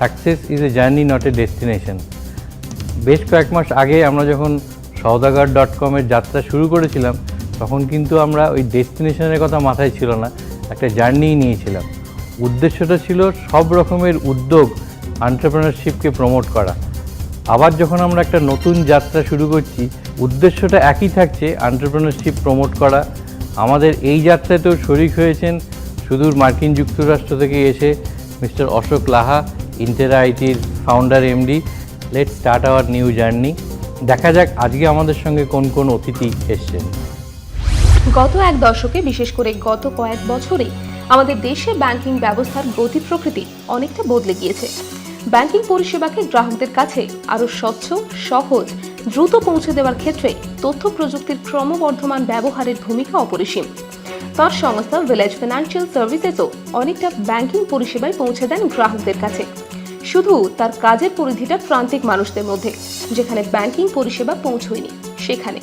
Success is a journey not a destination. বেশ কয়েক মাস আগে আমরা যখন saudagar.com-এর যাত্রা শুরু করেছিলাম তখন কিন্তু আমরা ওই ডেস্টিনেশনের কথা মাথায় ছিল না, একটা জার্নিই নিয়েছিলাম। উদ্দেশ্যটা ছিল সব রকমের উদ্যোগ এন্টারপ্রেনারশিপকে প্রমোট করা। আবার যখন আমরা একটা নতুন যাত্রা শুরু করছি উদ্দেশ্যটা একই থাকছে, এন্টারপ্রেনারশিপ প্রমোট করা। আমাদের এই যাত্রাতেও শরিক হয়েছেন সুদূর মার্কিন যুক্তরাষ্ট্র থেকে এসে মিস্টার অশোক লাহা, ইন্টেরা আইটির founder MD. Let's start our new journey. দেখা যাক আজকে আমাদের সঙ্গে কোন কোন অতিথি এসছেন। গত এক দশকে, বিশেষ করে গত কয়েক বছরে আমাদের দেশে ব্যাংকিং ব্যবস্থার গতি প্রকৃতি অনেকটা বদলে গিয়েছে। ব্যাংকিং পরিষেবাকে গ্রাহকদের কাছে আরও স্বচ্ছ, সহজ, দ্রুত পৌঁছে দেওয়ার ক্ষেত্রে তথ্য প্রযুক্তির ক্রমবর্ধমান ব্যবহারের ভূমিকা অপরিসীম। তার সংস্থা ভিলেজ ফিনান্সিয়াল সার্ভিসেসও অনেকটা ব্যাংকিং পরিষেবায় পৌঁছে দেন গ্রাহকদের কাছে। শুধু তার কাজের পরিধিটা প্রান্তিক মানুষদের মধ্যে, যেখানে ব্যাংকিং পরিষেবা পৌঁছয়নি সেখানে।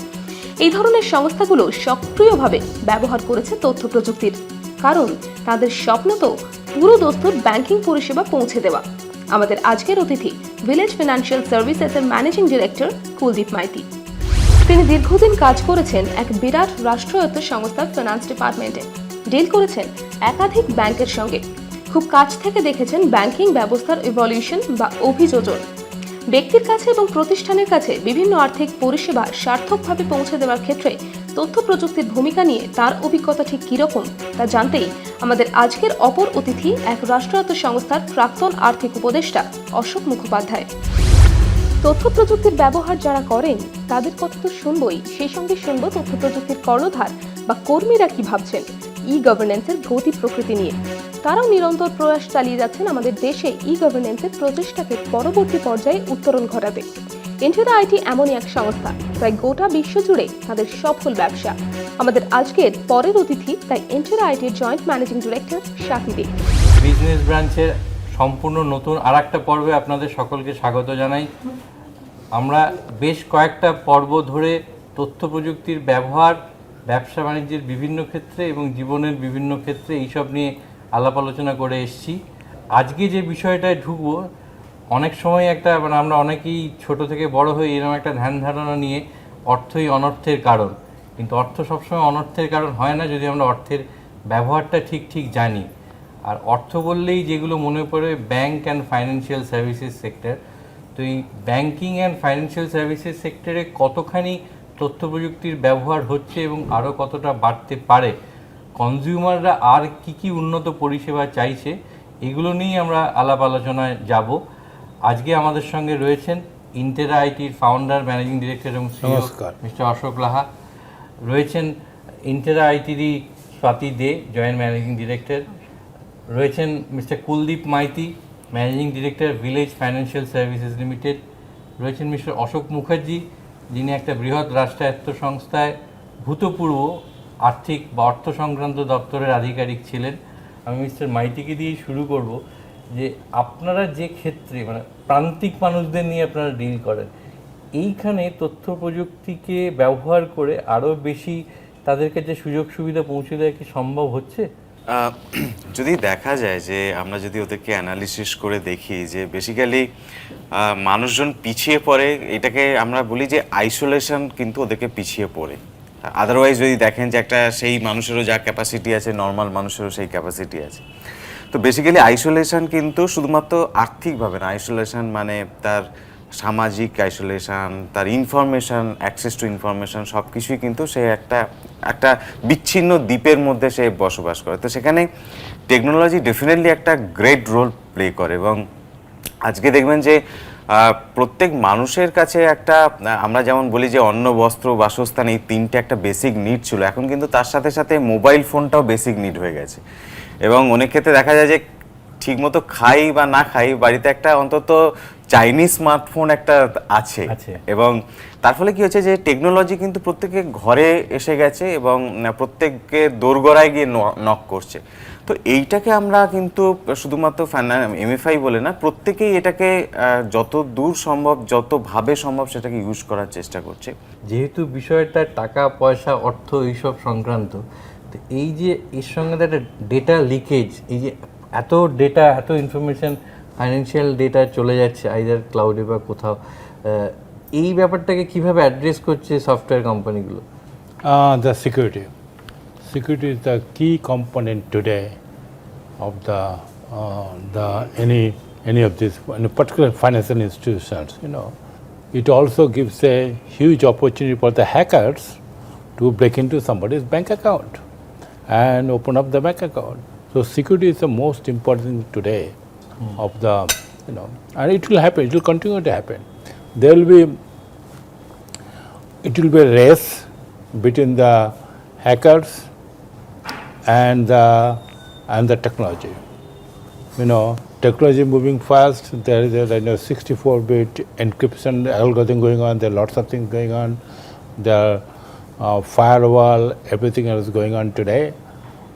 এই ধরনের সংস্থাগুলো সক্রিয়ভাবে ব্যবহার করেছে তথ্য প্রযুক্তির, কারণ তাদের স্বপ্ন তো পুরো দস্তুর ব্যাংকিং পরিষেবা পৌঁছে দেওয়া। আমাদের আজকের অতিথি ভিলেজ ফিনান্সিয়াল সার্ভিসেসের ম্যানেজিং ডিরেক্টর কুলদীপ মাইতি। তিনি দীর্ঘদিন কাজ করেছেন এক বিরাট রাষ্ট্রায়ত্ত সংস্থার ফিনান্স ডিপার্টমেন্টে, ডিল করেছেন একাধিক ব্যাংকের সঙ্গে, খুব কাছ থেকে দেখেছেন ব্যাংকিং ব্যবস্থার ইভলিউশন বা অভিযোজন। ব্যক্তির কাছে এবং প্রতিষ্ঠানের কাছে বিভিন্ন আর্থিক পরিষেবা সার্থকভাবে পৌঁছে দেওয়ার ক্ষেত্রে তথ্য প্রযুক্তির ভূমিকা নিয়ে তার অভিজ্ঞতা ঠিক কীরকম তা জানতেই আমাদের আজকের অপর অতিথি এক রাষ্ট্রায়ত্ত সংস্থার প্রাক্তন আর্থিক উপদেষ্টা অশোক মুখোপাধ্যায়। তথ্য প্রযুক্তির ব্যবহার যারা করেন তাদের কথা তো শুনবই, সেই সঙ্গে শুনবো তথ্য প্রযুক্তির কর্ণধার বা কর্মীরা কি ভাবছেন ই গভর্নেন্সের গতি প্রকৃতি নিয়ে। তারাও নিরন্তর প্রয়াস চালিয়ে যাচ্ছেন আমাদের দেশে ই গভর্নেন্সের প্রচেষ্টাকে পরবর্তী পর্যায়ে উত্তরণ ঘটাতে। ইন্টেরা আইটি এমনই এক সংস্থা, তাই গোটা বিশ্ব জুড়ে তাদের সফল ব্যবসা। আমাদের আজকের পরের অতিথি তাই ইন্টেরা আইটির জয়েন্ট ম্যানেজিং ডিরেক্টর শাকি দে। বিজনেস ব্রাঞ্চের সম্পূর্ণ নতুন আর একটা পর্বে আপনাদের সকলকে স্বাগত জানাই। আমরা বেশ কয়েকটা পর্ব ধরে তথ্য প্রযুক্তির ব্যবহার ব্যবসা বাণিজ্যের বিভিন্ন ক্ষেত্রে এবং জীবনের বিভিন্ন ক্ষেত্রে এইসব নিয়ে আলাপ আলোচনা করে এসেছি। আজকে যে বিষয়টায় ঢুকবো, অনেক সময় একটা আমরা অনেকেই ছোট থেকে বড় হয়ে এরকম একটা ধ্যান ধারণা নিয়ে অর্থই অনর্থের কারণ, কিন্তু অর্থ সবসময় অনর্থের কারণ হয় না যদি আমরা অর্থের ব্যবহারটা ঠিক জানি। আর অর্থ বললেই যেগুলো মনে পড়ে bank and financial services sector. তো এই ব্যাংকিং অ্যান্ড ফাইন্যান্সিয়াল সার্ভিসেস সেক্টরে কতখানি তথ্য প্রযুক্তির ব্যবহার হচ্ছে এবং আরও কতটা বাড়তে পারে, কনজিউমাররা আর কি উন্নত পরিষেবা চাইছে, এগুলো নিয়েই আমরা আলাপ আলোচনায় যাব। আজকে আমাদের সঙ্গে রয়েছেন ইন্টেরা আইটির ফাউন্ডার, ম্যানেজিং ডিরেক্টর এবং সিইও মিস্টার অশোক লাহা। রয়েছেন ইন্টেরা আইটিরই Swati De, joint managing director. রয়েছেন mister Kuldeep Maity, managing director, Village Financial Services Limited. রয়েছেন মিস্টার অশোক মুখার্জি, যিনি একটা বৃহৎ রাষ্ট্রায়ত্ত সংস্থায় ভূতপূর্ব আর্থিক বা অর্থ সংক্রান্ত দপ্তরের আধিকারিক ছিলেন। আমি মিস্টার মাইতিকে দিয়েই শুরু করব যে আপনারা যে ক্ষেত্রে প্রান্তিক মানুষদের নিয়ে আপনারা ডিল করেন, এইখানে তথ্য প্রযুক্তিকে ব্যবহার করে আরও বেশি তাদের কাছে সুযোগ সুবিধা পৌঁছে দেওয়া কি সম্ভব হচ্ছে? যদি দেখা যায় যে আমরা যদি ওদেরকে অ্যানালিসিস করে দেখি যে বেসিক্যালি মানুষজন পিছিয়ে পড়ে, এটাকে আমরা বলি যে আইসোলেশন কিন্তু ওদেরকে পিছিয়ে পড়ে। আদারওয়াইজ যদি দেখেন যে একটা সেই মানুষেরও যা ক্যাপাসিটি আছে, নর্মাল মানুষেরও সেই ক্যাপাসিটি আছে। তো বেসিক্যালি আইসোলেশন কিন্তু শুধুমাত্র আর্থিকভাবে না, আইসোলেশন মানে তার সামাজিক আইসোলেশন, তার ইনফরমেশন, অ্যাক্সেস টু ইনফরমেশন, সব কিছুই কিন্তু সে একটা বিচ্ছিন্ন দ্বীপের মধ্যে সে বসবাস করে। তো সেখানে টেকনোলজি ডেফিনেটলি একটা গ্রেট রোল প্লে করে। এবং আজকে দেখবেন যে প্রত্যেক মানুষের কাছে একটা, আমরা যেমন বলি যে অন্ন, বস্ত্র, বাসস্থান, এই তিনটে একটা বেসিক নিড ছিল, এখন কিন্তু তার সাথে সাথে মোবাইল ফোনটাও বেসিক নিড হয়ে গেছে। এবং অনেক ক্ষেত্রে দেখা যায় যে ঠিকমতো খাই বা না খাই, বাড়িতে একটা অন্তত চাইনিজ স্মার্টফোন একটা আছে। এবং তার ফলে কি হচ্ছে যে টেকনোলজি কিন্তু প্রত্যেকের ঘরে এসে গেছে এবং প্রত্যেককে দোরগোড়ায় গিয়ে নক করছে। তো এইটাকে আমরা কিন্তু শুধুমাত্র এমএফআই বলে না, প্রত্যেকেই এটাকে যত দূর সম্ভব, যতভাবে সম্ভব সেটাকে ইউজ করার চেষ্টা করছে। যেহেতু বিষয়টা টাকা পয়সা, অর্থ, এইসব সংক্রান্ত, তো এই যে এর সঙ্গে একটা ডেটা লিকেজ, এই যে এত ডেটা, এত ইনফরমেশন ফাইন্যান্সিয়াল ডেটা চলে যাচ্ছে আইদার ক্লাউডে বা কোথাও, এই ব্যাপারটাকে কিভাবে অ্যাড্রেস করছে সফটওয়্যার কোম্পানিগুলো? The security is the key component today of the any of these, in particular financial institutions. It also gives a huge opportunity for the hackers to break into somebody's bank account and open up the bank account. So security is the most important thing today of the, and it will happen. It will continue to happen. It will be a race between the hackers and the technology. Technology moving fast. There is a 64-bit encryption algorithm going on. There are lots of things going on. There are firewall, everything else going on today.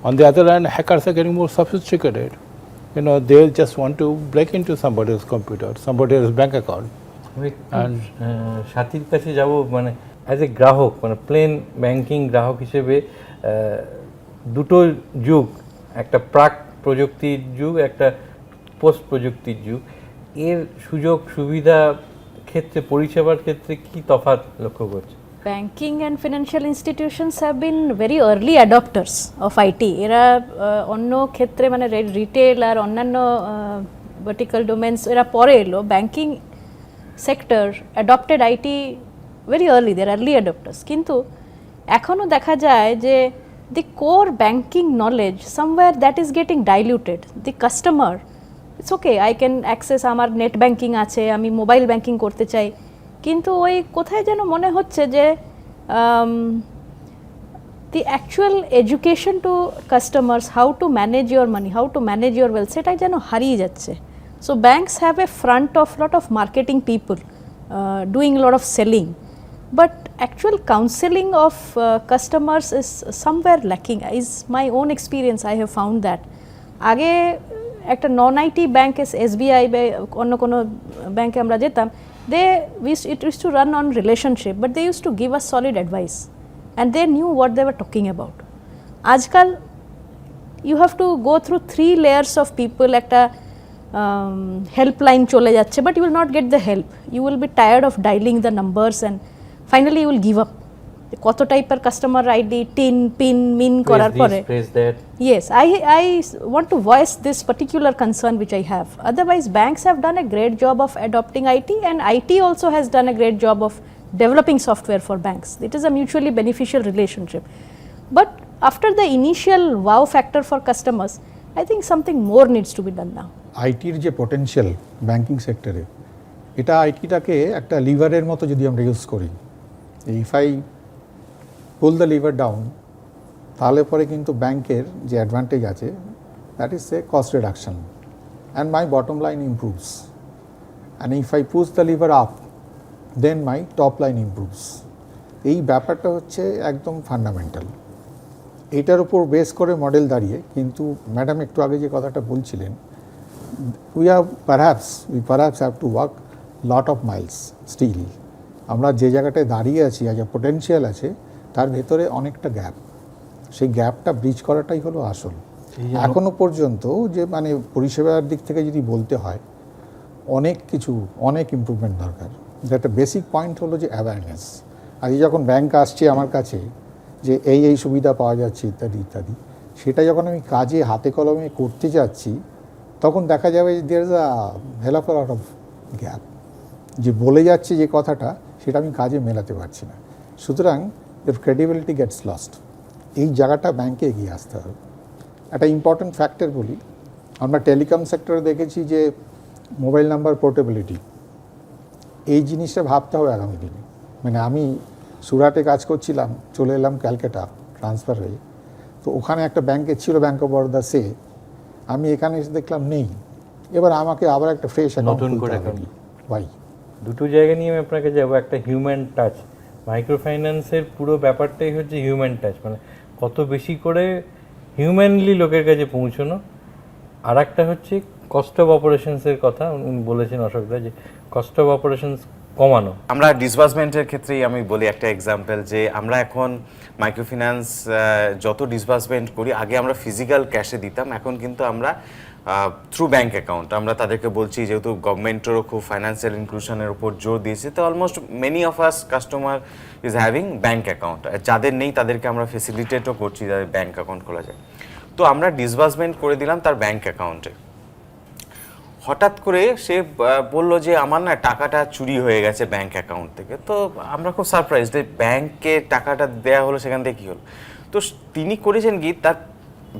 On the other hand, hackers are getting more sophisticated. They just want to break into somebody's computer, somebody's bank account. সাথীর কাছে যাব, মানে as a গ্রাহক, মানে plane banking গ্রাহক হিসেবে দুটো যুগ, একটা প্রাক প্রযুক্তির যুগ, একটা পোস্ট প্রযুক্তির যুগ, এর সুযোগ সুবিধা ক্ষেত্রে, পরিষেবার ক্ষেত্রে কি তফাৎ লক্ষ্য করছে? Banking and financial institutions have been very early adopters of IT. এরা অন্য ক্ষেত্রে মানে রিটেল আর অন্যান্য ভার্টিক্যাল ডোমেন্স এরা পরে এলো, banking sector adopted IT very early, they are early adopters. কিন্তু এখনও দেখা যায় যে the core banking knowledge somewhere that is getting diluted. The customer, it's okay, I can access আমার নেট ব্যাংকিং আছে, আমি মোবাইল ব্যাংকিং করতে চাই, কিন্তু ওই কোথায় যেন মনে হচ্ছে যে the actual education to customers, how to manage your money, how to manage your wealth, সেটাই যেন হারিয়ে যাচ্ছে। So banks have a front of lot of marketing people doing a lot of selling, but actual counseling of customers is somewhere lacking. Is my own experience, I have found that আগে একটা নন IT bank SBI বা অন্য কোনো ব্যাংকে আমরা যেতাম, it used to run on relationship, but they used to give us solid advice and they knew what they were talking about. আজকাল you have to go through 3 layers of people, একটা helpline চলে যাচ্ছে, but you will not get the help. You will be tired of dialing the numbers and finally you will give up. কত টাইপের customer ID pin মিন করার পরে, yes, I want to voice this particular concern which I have. Otherwise banks have done a great job of adopting IT, and IT also has done a great job of developing software for banks. It is a mutually beneficial relationship, but after the initial wow factor for customers, I think something more needs to be done now. আইটির যে potential banking সেক্টরে, এটা আইটিটাকে একটা লিভারের মতো যদি আমরা use করি, if I pull the lever down, তাহলে পরে কিন্তু ব্যাংকের যে অ্যাডভান্টেজ আছে, that is a cost reduction and my bottom line improves, and if I push the lever up, then my top line improves. এই ব্যাপারটা হচ্ছে একদম ফান্ডামেন্টাল। এইটার উপর বেস করে মডেল দাঁড়িয়ে, কিন্তু ম্যাডাম একটু আগে যে কথাটা বলছিলেন, we perhaps have to walk lot of miles still. আমরা যে জায়গাটায় দাঁড়িয়ে আছি, আজ পোটেনশিয়াল আছে, তার ভেতরে অনেকটা গ্যাপ। সেই গ্যাপটা ব্রিজ করাটাই হলো আসল। এখনো পর্যন্ত যে মানে পরিষেবার দিক থেকে যদি বলতে হয়, অনেক ইমপ্রুভমেন্ট দরকার। একটা বেসিক পয়েন্ট হলো যে অ্যাওয়ারনেস। আজ যখন ব্যাংক আসছে আমার কাছে যে এই সুবিধা পাওয়া যাচ্ছে ইত্যাদি ইত্যাদি, সেটা যখন আমি কাজে হাতে কলমে করতে যাচ্ছি, তখন দেখা যাবে there is a hell of lot of gap. যে বলে যাচ্ছে যে কথাটা, সেটা আমি কাজে মেলাতে পারছি না। সুতরাং এর ক্রেডিবিলিটি গেটস লস্ট। এই জায়গাটা ব্যাংকে এগিয়ে আসতে হবে। একটা ইম্পর্ট্যান্ট ফ্যাক্টর বলি, আমরা টেলিকম সেক্টরে দেখেছি যে মোবাইল নাম্বার পোর্টেবিলিটি, এই জিনিসটা ভাবতে হবে আগামী দিনে। মানে আমি সুরাটে কাজ করছিলাম, চলে এলাম ক্যালকাটা ট্রান্সফার হয়ে, তো ওখানে একটা ব্যাংকে ছিল, ব্যাংক অফ বরোদা, আমি এখানে এসে দেখলাম নেই। এবার আমাকে আবার একটা ফ্রেশ নতুন করে ভাই, দুটো জায়গা নিয়ে আমি আপনাকে যাবো। একটা হিউম্যান টাচ, মাইক্রো ফাইন্যান্সের পুরো ব্যাপারটাই হচ্ছে হিউম্যান টাচ, মানে কত বেশি করে হিউম্যানলি লোকের কাছে পৌঁছানো। আর একটা হচ্ছে কস্ট অফ অপারেশনসের কথা উনি বলেছেন, অশোকদা, যে কস্ট অফ অপারেশনস কমানো। আমরা ডিসবার্সমেন্টের ক্ষেত্রেই আমি বলি একটা এক্সাম্পল, যে আমরা এখন মাইক্রোফিন্যান্স যত ডিসবার্সমেন্ট করি, আগে আমরা ফিজিক্যাল ক্যাশে দিতাম, এখন কিন্তু আমরা থ্রু ব্যাঙ্ক অ্যাকাউন্ট। আমরা তাদেরকে বলছি, যেহেতু গভর্নমেন্টেরও খুব ফাইন্যান্সিয়াল ইনক্লুশনের উপর জোর দিয়েছে, তো almost many of us customer is having bank account. যাদের নেই তাদেরকে আমরা ফেসিলিটেটও করছি যাদের ব্যাঙ্ক অ্যাকাউন্ট খোলা যায়। তো আমরা ডিসবার্সমেন্ট করে দিলাম তার ব্যাঙ্ক অ্যাকাউন্টে। হঠাৎ করে সে বলল যে আমার না টাকাটা চুরি হয়ে গেছে ব্যাঙ্ক অ্যাকাউন্ট থেকে। তো আমরা খুব সারপ্রাইজ যে ব্যাঙ্কে টাকাটা দেওয়া হলো, সেখান থেকে কী হলো। তো তিনি করেছেন কি, তার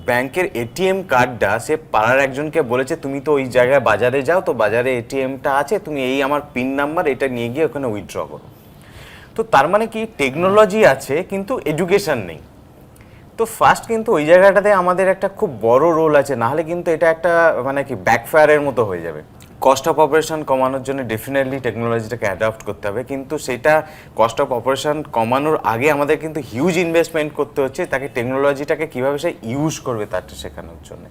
ব্যাংকের এটিএম কার্ডটা সে পাড়ার একজনকে বলেছে, তুমি তো ওই জায়গায় বাজারে যাও, তো বাজারে এটিএমটা আছে, তুমি এই আমার পিন নাম্বার এটা নিয়ে গিয়ে ওখানে উইথড্র করো। তো তার মানে কি, টেকনোলজি আছে কিন্তু এডুকেশন নেই। তো ফার্স্ট কিন্তু ওই জায়গাটাতে আমাদের একটা খুব বড় রোল আছে, নাহলে কিন্তু এটা একটা মানে কি ব্যাকফায়ারের মতো হয়ে যাবে। কস্ট অফ অপারেশন কমানোর জন্য ডেফিনেটলি টেকনোলজিটাকে অ্যাডাপ্ট করতে হবে, কিন্তু সেটা কস্ট অফ অপারেশন কমানোর আগে আমাদের কিন্তু হিউজ ইনভেস্টমেন্ট করতে হচ্ছে তাকে টেকনোলজিটাকে কীভাবে সে ইউজ করবে তারটা শেখানোর জন্য।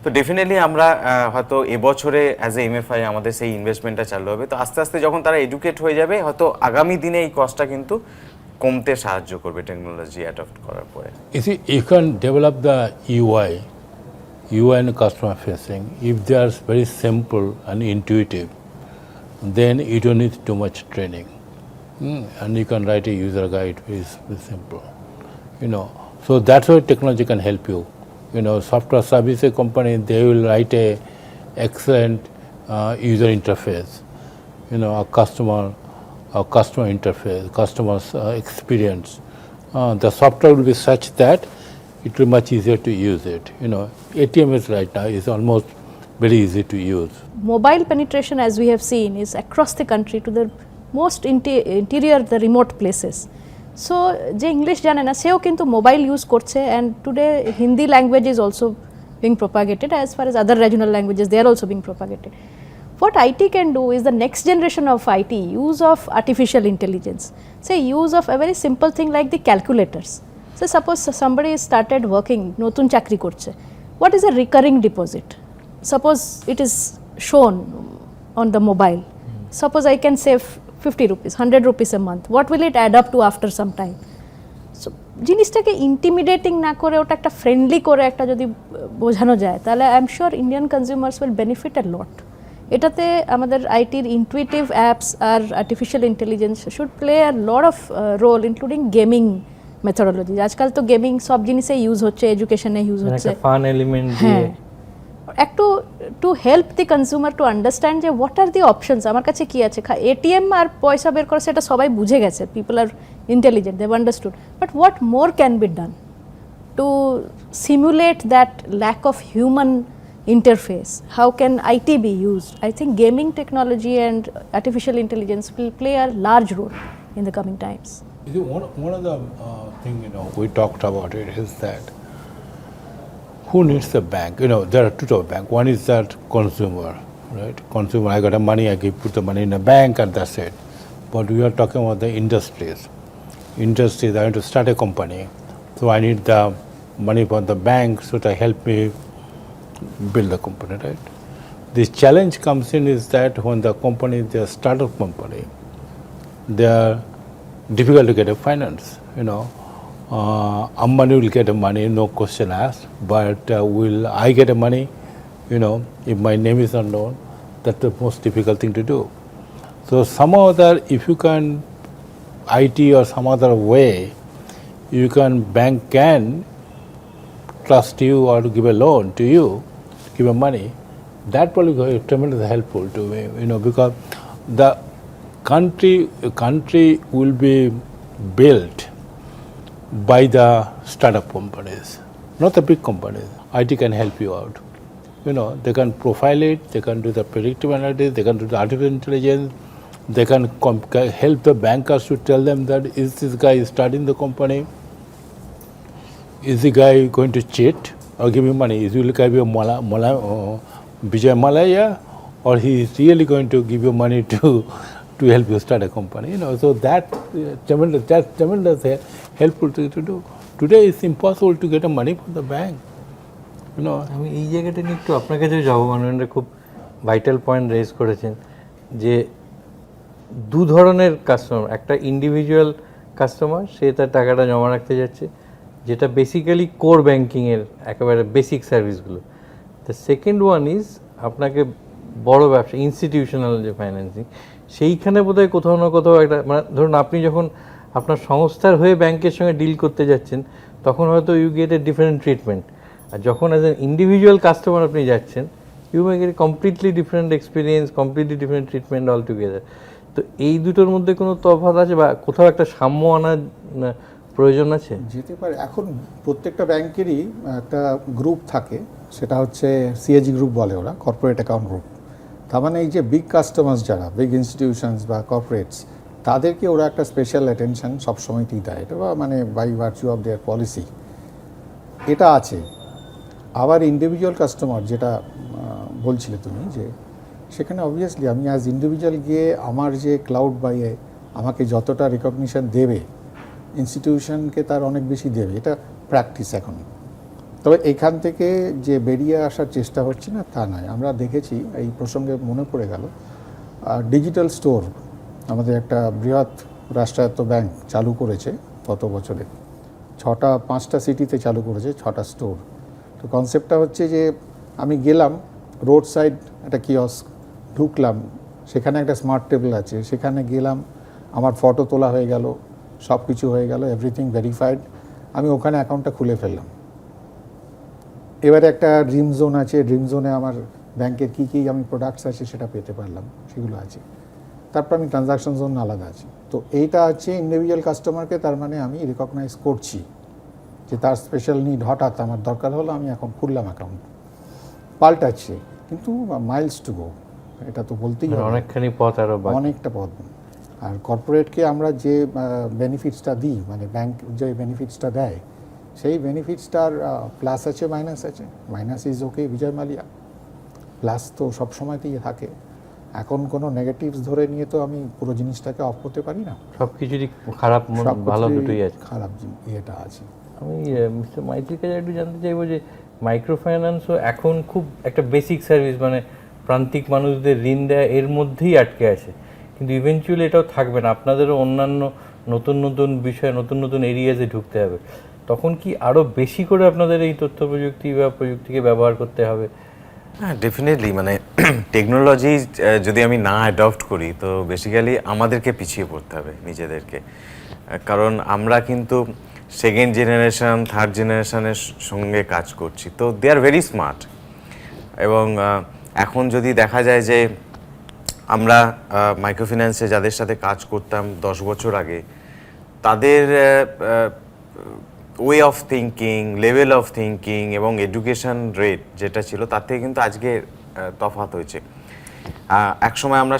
তো ডেফিনেটলি আমরা হয়তো এবছরে অ্যাজ এ এমএফআই আমাদের সেই ইনভেস্টমেন্টটা চালু হবে। তো আস্তে আস্তে যখন তারা এডুকেট হয়ে যাবে, হয়তো আগামী দিনে এই কস্টটা কিন্তু কমতে সাহায্য করবে টেকনোলজি অ্যাডপ্ট করার পরে। You see, you can develop the UI and customer facing. If they are very simple and intuitive, then you don't need too much training. And you can write a user guide which is very simple. So that's why technology can help you. Software service company, they will write a excellent user interface. A customer interface, customer's experience. The software will be such that it will be much easier to use it. ATM is right now is almost very easy to use. Mobile penetration, as we have seen, is across the country to the most interior, the remote places. So যে English জানে না সেও কিন্তু mobile use করছে, and today Hindi language is also being propagated, as far as other regional languages they are also being propagated. What IT can do is the next generation of IT, use of artificial intelligence. Say use of a very simple thing like the calculators. So suppose somebody started working, notun chakri korche. What is a recurring deposit? Suppose it is shown on the mobile. Suppose I can save 50 rupees, 100 rupees a month. What will it add up to after some time? So জিনিসটাকে ইন্টিমিডেটিং না করে ওটা একটা friendly করে একটা যদি বোঝানো যায়, তাহলে I am sure Indian consumers will benefit a lot. এটাতে আমাদের আইটির ইনটুইটিভ অ্যাপস আর artificial intelligence should play a lot of role, including gaming methodology. আজকাল তো গেমিং সব জিনিসে ইউজ হচ্ছে, এডুকেশনে ইউজ হচ্ছে, ফান এলিমেন্ট দিয়ে একটু to help the consumer to understand যে হোয়াট আর দি অপশনস, আমার কাছে কি আছে। এটিএম আর পয়সা বের করা সেটা সবাই বুঝে গেছে, people R intelligent, they've understood, but what more can be done to simulate that lack of human interface? How can IT be used? I think gaming technology and artificial intelligence will play a large role in the coming times. You see, one of the thing we talked about it is that who needs the bank? There are two types of bank. One is that consumer, right? Consumer, I got the money, put the money in a bank and that's it. But we are talking about the industries. Industries, I want to start a company, so I need the money from the bank so to help me build the company, right? The challenge comes in is that when the company, they are startup company, they are difficult to get a finance. Ambani will get the money, no question asked, but will I get the money? If my name is unknown, that's the most difficult thing to do. So somehow that if you can IT or some other way, bank can trust you or to give a loan to you, give a money. That will be tremendously helpful to me, because the country will be built by the startup companies, not the big companies. IT can help you out. They can profile it, they can do the predictive analytics, they can do the artificial intelligence. They can help the bankers to tell them that is this guy starting the company, is the guy going to cheat or give you money? Is he going to be Vijay Malaya, or he is really going to give you money to help you start a company? So that's tremendous helpful to do. Today it's impossible to get a money from the bank. আমি এই জায়গাটা নিয়ে একটু আপনার কাছে যাবো, মানে খুব ভাইটাল পয়েন্ট রেজ করেছেন যে দু ধরনের কাস্টমার, একটা ইন্ডিভিজুয়াল কাস্টমার, সে তার টাকাটা জমা রাখতে যাচ্ছে, যেটা বেসিক্যালি কোর ব্যাংকিংয়ের একেবারে বেসিক সার্ভিসগুলো, দ্য সেকেন্ড ওয়ান ইজ আপনাকে বড় ব্যবসা ইনস্টিটিউশনাল যে ফাইন্যান্সিং, সেইখানে বোধহয় কোথাও না কোথাও একটা, মানে ধরুন আপনি যখন আপনার সংস্থার হয়ে ব্যাংকের সঙ্গে ডিল করতে যাচ্ছেন তখন হয়তো you get a different treatment, আর যখন অ্যাজ এন ইন্ডিভিজুয়াল কাস্টমার আপনি যাচ্ছেন you may get completely different experience, completely different treatment all together. তো এই দুটোর মধ্যে কোনো তফাৎ আছে বা কোথাও একটা সাম্য আনার প্রয়োজন আছে? যেতে পারে। এখন প্রত্যেকটা ব্যাংকেরই একটা গ্রুপ থাকে, সেটা হচ্ছে সিএজি গ্রুপ বলে ওরা, কর্পোরেট অ্যাকাউন্ট গ্রুপ। তার মানে এই যে বিগ কাস্টমার্স যারা, বিগ ইনস্টিটিউশনস বা কর্পোরেটস, তাদেরকে ওরা একটা স্পেশাল অ্যাটেনশন সবসময়তেই দেয়, এটা মানে by virtue of their policy এটা আছে। আবার ইন্ডিভিজুয়াল কাস্টমার যেটা বলছিলে তুমি, যে সেখানে অবভিয়াসলি আমি অ্যাজ ইন্ডিভিজুয়াল গিয়ে আমার যে ক্লাউড বাইয়ে আমাকে যতটা রিকগনিশন দেবে, ইনস্টিটিউশনকে তার অনেক বেশি দেবে, এটা প্র্যাকটিস এখন। তবে এখান থেকে যে বেরিয়ে আসার চেষ্টা হচ্ছে না তা নয়। আমরা দেখেছি, এই প্রসঙ্গে মনে পড়ে গেল, ডিজিটাল স্টোর আমাদের একটা বৃহৎ রাষ্ট্রায়ত্ত ব্যাংক চালু করেছে গত বছরে, 5টা সিটিতে চালু করেছে 6টা স্টোর। তো কনসেপ্টটা হচ্ছে যে আমি গেলাম রোড সাইড একটা কিয়স্ক, ঢুকলাম, সেখানে একটা স্মার্ট টেবিল আছে, সেখানে গেলাম, আমার ফটো তোলা হয়ে গেল, সব কিছু হয়ে গেল, এভরিথিং ভেরিফাইড, আমি ওখানে অ্যাকাউন্টটা খুলে ফেললাম। এবারে একটা ড্রিম জোন আছে, ড্রিম জোনে আমার ব্যাংকের কী কী আমি প্রোডাক্টস আছে সেটা পেতে পারলাম, সেগুলো আছে। তারপর আমি ট্রানজাকশন জোন আলাদা আছে। তো এইটা হচ্ছে ইন্ডিভিজুয়াল কাস্টমারকে, তার মানে আমি রিকগনাইজ করছি যে তার স্পেশাল নিড হঠাৎ আমার দরকার হলো, আমি এখন খুললাম অ্যাকাউন্ট। পাল্টাচ্ছে, কিন্তু মাইলস টু গো, এটা তো বলতেই হবে, অনেকখানি পথ, আরও অনেকটা পথ। আর কর্পোরেটকে আমরা যে বেনিফিটসটা দিই, মানে ব্যাংক যে বেনিফিটসটা দেয়, সেই বেনিফিটসটার প্লাস আছে, মাইনাস আছে। Minus is okay Vijay Mallya, plus তো সবসময়তেই থাকে। এখন কোনো নেগেটিভস ধরে নিয়ে তো আমি পুরো জিনিসটাকে অফ করতে পারি না। সব কিছুরই খারাপ ভালো দুটোই আছে, খারাপ এটা আছে। আমি মিস্টার মাইতির কাছে একটু জানতে চাইবো যে মাইক্রো ফাইন্যান্সও এখন খুব একটা বেসিক সার্ভিস, মানে প্রান্তিক মানুষদের ঋণ দেয়া, এর মধ্যেই আটকে আছে, কিন্তু ইভেনচুয়ালি এটাও থাকবে না, আপনাদেরও অন্যান্য নতুন নতুন বিষয়, নতুন নতুন এরিয়াজে ঢুকতে হবে। তখন কি আরও বেশি করে আপনাদের এই তথ্য প্রযুক্তি বা প্রযুক্তিকে ব্যবহার করতে হবে? হ্যাঁ, ডেফিনেটলি। মানে টেকনোলজি যদি আমি না অ্যাডপ্ট করি তো বেসিক্যালি আমাদেরকে পিছিয়ে পড়তে হবে নিজেদেরকে। কারণ আমরা কিন্তু সেকেন্ড জেনারেশন, থার্ড জেনারেশনের সঙ্গে কাজ করছি, তো দে আর ভেরি স্মার্ট। এবং এখন যদি দেখা যায় যে আমরা মাইক্রোফিন্যান্সে যাদের সাথে কাজ করতাম 10 বছর আগে, তাদের way of thinking, level of thinking এবং এডুকেশন রেট যেটা ছিল, তার থেকে কিন্তু আজকে তফাৎ হয়েছে। একসময় আমরা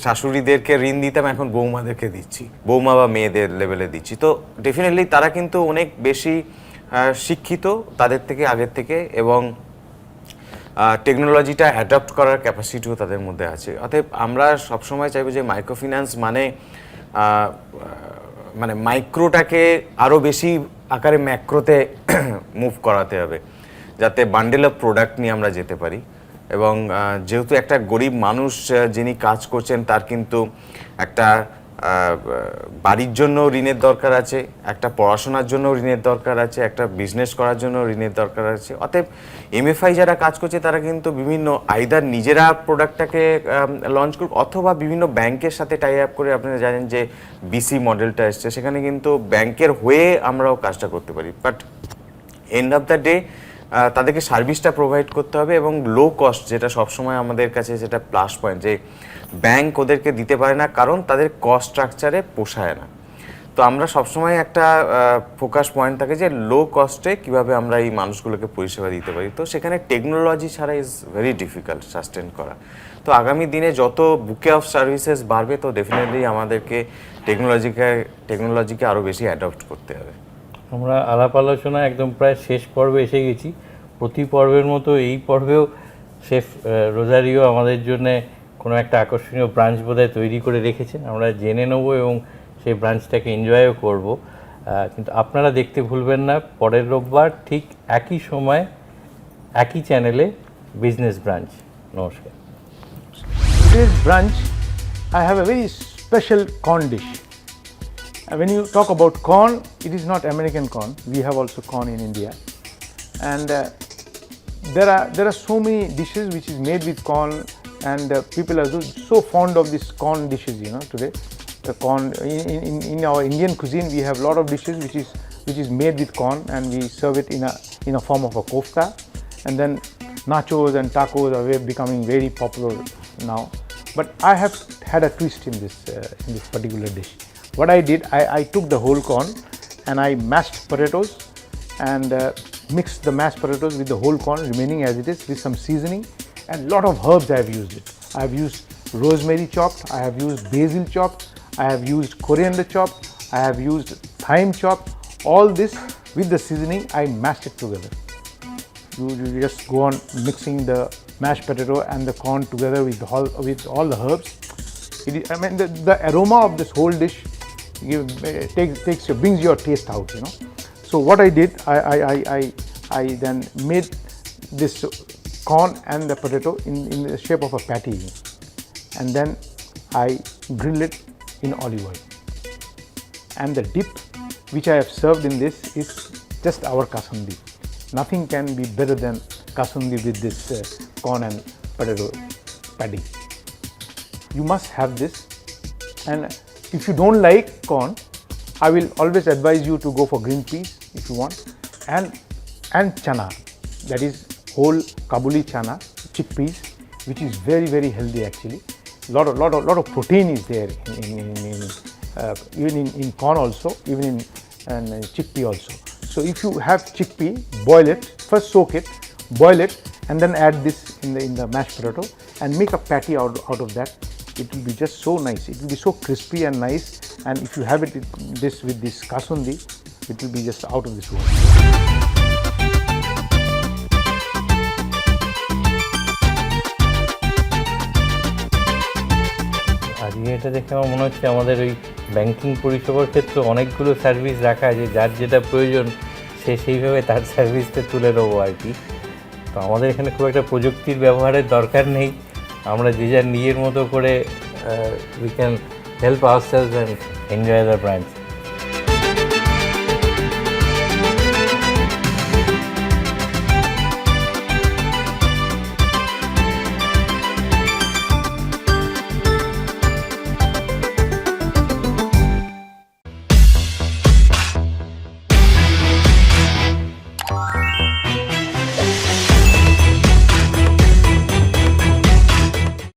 শাশুড়িদেরকে ঋণ দিতাম, এখন বৌমাদেরকে দিচ্ছি, বৌমা বা মেয়েদের লেভেলে দিচ্ছি। তো ডেফিনেটলি তারা কিন্তু অনেক বেশি শিক্ষিত তাদের থেকে, আগের থেকে, এবং টেকনোলজিটা অ্যাডপ্ট করার ক্যাপাসিটিও তাদের মধ্যে আছে। অতএব আমরা সবসময় চাইবো যে মাইক্রোফিন্যান্স মানে মাইক্রোটাকে আরও বেশি আকারে ম্যাক্রোতে মুভ করাতে হবে, যাতে বান্ডেল অফ প্রোডাক্ট নিয়ে আমরা যেতে পারি। এবং যেহেতু একটা গরিব মানুষ যিনি কাজ করছেন, তার কিন্তু একটা বাড়ির জন্য ঋণের দরকার আছে, একটা পড়াশোনার জন্য ঋণের দরকার আছে, একটা বিজনেস করার জন্য ঋণের দরকার আছে। অতএব এমএফআই যারা কাজ করছে তারা কিন্তু বিভিন্ন আইদার নিজেরা প্রোডাক্টটাকে লঞ্চ করুক, অথবা বিভিন্ন ব্যাংকের সাথে টাই আপ করে, আপনারা জানেন যে বিসি মডেলটা এসছে, সেখানে কিন্তু ব্যাংকের হয়ে আমরাও কাজটা করতে পারি। But end of the day তাদেরকে সার্ভিসটা প্রোভাইড করতে হবে, এবং লো কস্ট, যেটা সবসময় আমাদের কাছে যেটা প্লাস পয়েন্ট, যে ব্যাংক ওদেরকে দিতে পারে না কারণ তাদের কস্ট স্ট্রাকচারে পোষায় না। তো আমরা সবসময় একটা ফোকাস পয়েন্ট থাকে যে লো কস্টে কীভাবে আমরা এই মানুষগুলোকে পরিষেবা দিতে পারি। তো সেখানে টেকনোলজি ছাড়া ইজ ভেরি ডিফিকাল্ট সাস্টেন করা। তো আগামী দিনে যত বুকে অফ সার্ভিসেস বাড়বে, তো ডেফিনেটলি আমাদেরকে টেকনোলজিকে আরও বেশি অ্যাডপ্ট করতে হবে। আমরা আলাপ আলোচনা একদম প্রায় শেষ পর্বে এসে গেছি। প্রতি পর্বের মতো এই পর্বেও শেফ রোজারিও আমাদের জন্য কোনো একটা আকর্ষণীয় ব্রাঞ্চ বোধহয় তৈরি করে রেখেছেন, আমরা জেনে নেব এবং সেই ব্রাঞ্চটাকে এনজয়ও করব। কিন্তু আপনারা দেখতে ভুলবেন না পরের রোববার ঠিক একই সময় একই চ্যানেলে বিজনেস ব্রাঞ্চ। নমস্কার। Today's brunch, I have a very special corn dish. When you talk about corn, it is not American corn. We have also corn in India. And there are so many dishes which is made with corn, and people are so fond of this corn dishes, you know, today. The corn in our Indian cuisine, we have a lot of dishes which is made with corn, and we serve it in a form of a kofta. And then nachos and tacos are becoming very popular now. But I have had a twist in this particular dish. What I did, I took the whole corn and I mashed potatoes and mixed the mashed potatoes with the whole corn remaining as it is with some seasoning, and lot of herbs I have used it. I have used rosemary chopped, I have used basil chopped, I have used coriander chopped, I have used thyme chopped. All this with the seasoning, I mashed it together. You just go on mixing the mashed potato and the corn together with all the herbs. I mean, the aroma of this whole dish brings your taste out, you know. So what I did, I then made this corn and the potato in the shape of a patty, and then I grill it in olive oil. And the dip which I have served in this is just our kasundi. Nothing can be better than kasundi with this corn and potato patty. You must have this, and if you don't like corn, I will always advise you to go for green peas if you want, and chana, that is whole Kabuli chana, chickpeas, which is very, very healthy actually. Lot of protein is there even in corn also, even in chickpea also. So if you have chickpea, boil it, first soak it, boil it, and then add this in the mashed potato and make a patty out of that. It will be just so nice. It will be so crispy and nice. And if you have it with this kasundi, it will be just out of this world. আজকে এটা দেখে আমার মনে হচ্ছে আমাদের ওই banking পরিষেবার ক্ষেত্রে অনেকগুলো সার্ভিস রাখা আছে, যার যেটা প্রয়োজন সে সেইভাবে তার সার্ভিসটা তুলে নেবো আর কি। তো আমাদের এখানে খুব একটা প্রযুক্তির ব্যবহারের দরকার নেই, আমরা যে যার নিজের মতো করে we can help ourselves and enjoy the branch.